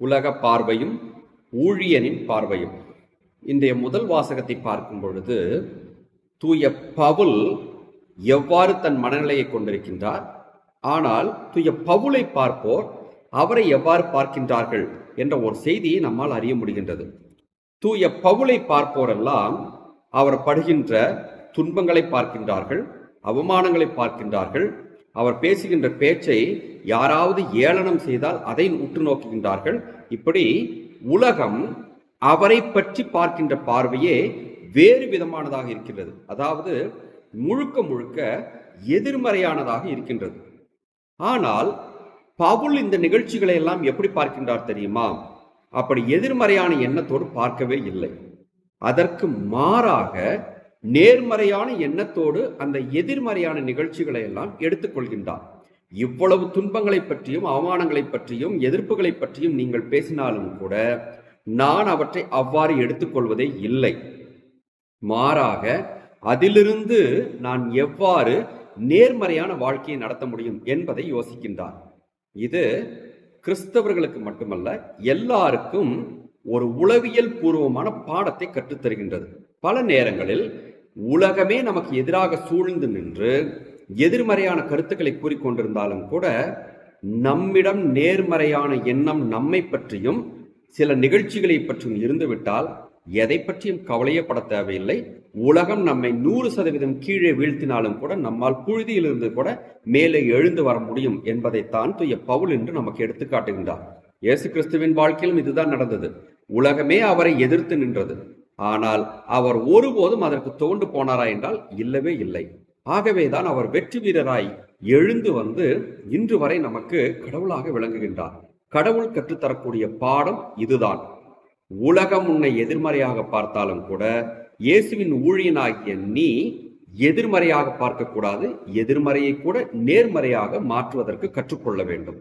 உலக பார்வையும் ஊழியனின் பார்வையும். இன்றைய முதல் வாசகத்தை பார்க்கும் பொழுது தூய பவுல் எவ்வாறு தன் மனநிலையை கொண்டிருக்கின்றார், ஆனால் தூய பவுலை பார்ப்போர் அவரை எவ்வாறு பார்க்கின்றார்கள் என்ற ஒரு செய்தியை நம்மால் அறிய முடிகின்றது. தூய பவுலை பார்ப்போரெல்லாம் அவர் படுகின்ற துன்பங்களை பார்க்கின்றார்கள், அவமானங்களை பார்க்கின்றார்கள். அவர் பேசுகின்ற பேச்சை யாராவது ஏளனம் செய்தால் அதை உற்று நோக்குகின்றார்கள். இப்படி உலகம் அவரை பற்றி பார்க்கின்ற பார்வையே வேறு விதமானதாக இருக்கின்றது. அதாவது முழுக்க முழுக்க எதிர்மறையானதாக இருக்கின்றது. ஆனால் பவுல் இந்த நிகழ்ச்சிகளை எல்லாம் எப்படி பார்க்கின்றார் தெரியுமா? அப்படி எதிர்மறையான எண்ணத்தோடு பார்க்கவே இல்லை. அதற்கு மாறாக நேர்மறையான எண்ணத்தோடு அந்த எதிர்மறையான நிகழ்ச்சிகளை எல்லாம் எடுத்துக்கொள்கின்றார். இவ்வளவு துன்பங்களை பற்றியும் அவமானங்களை பற்றியும் எதிர்ப்புகளை பற்றியும் நீங்கள் பேசினாலும் கூட நான் அவற்றை அவ்வாறு எடுத்துக்கொள்வதே இல்லை. மாறாக அதிலிருந்து நான் எவ்வாறு நேர்மறையான வாழ்க்கையை நடத்த முடியும் என்பதை யோசிக்கின்றார். இது கிறிஸ்தவர்களுக்கு மட்டுமல்ல, எல்லாருக்கும் ஒரு உளவியல் பூர்வமான பாடத்தை கற்றுத்தருகின்றது. பல நேரங்களில் உலகமே நமக்கு எதிராக சூழ்ந்து நின்று எதிர்மறையான கருத்துக்களை கூறிக்கொண்டிருந்தாலும் கூட நம்மிடம் நேர்மறையான எண்ணம் நம்மை பற்றியும் சில நிகழ்ச்சிகளை பற்றியும் இருந்துவிட்டால் எதை பற்றியும் கவலையப்பட தேவையில்லை. உலகம் நம்மை 100% கீழே வீழ்த்தினாலும் கூட நம்மால் புழுதியிலிருந்து கூட மேலே எழுந்து வர முடியும் என்பதைத்தான் தூய பவுல் என்று நமக்கு எடுத்து காட்டுகின்றார். இயேசு கிறிஸ்துவின் வாழ்க்கையிலும் இதுதான் நடந்தது. உலகமே அவரை எதிர்த்து நின்றது. ஆனால் அவர் ஒருபோதும் அதற்கு தோண்டு போனாரா என்றால் இல்லவே இல்லை. ஆகவேதான் அவர் வெற்றி வீரராய் எழுந்து வந்து இன்று வரை நமக்கு கடவுளாக விளங்குகின்றார். கடவுள் கற்றுத்தரக்கூடிய பாடம் இதுதான். உலகம் உன்னை எதிர்மறையாக பார்த்தாலும் கூட இயேசுவின் ஊழியனாகிய நீ எதிர்மறையாக பார்க்கக்கூடாது. எதிர்மறையை கூட நேர்மறையாக மாற்றுவதற்கு கற்றுக்கொள்ள வேண்டும்.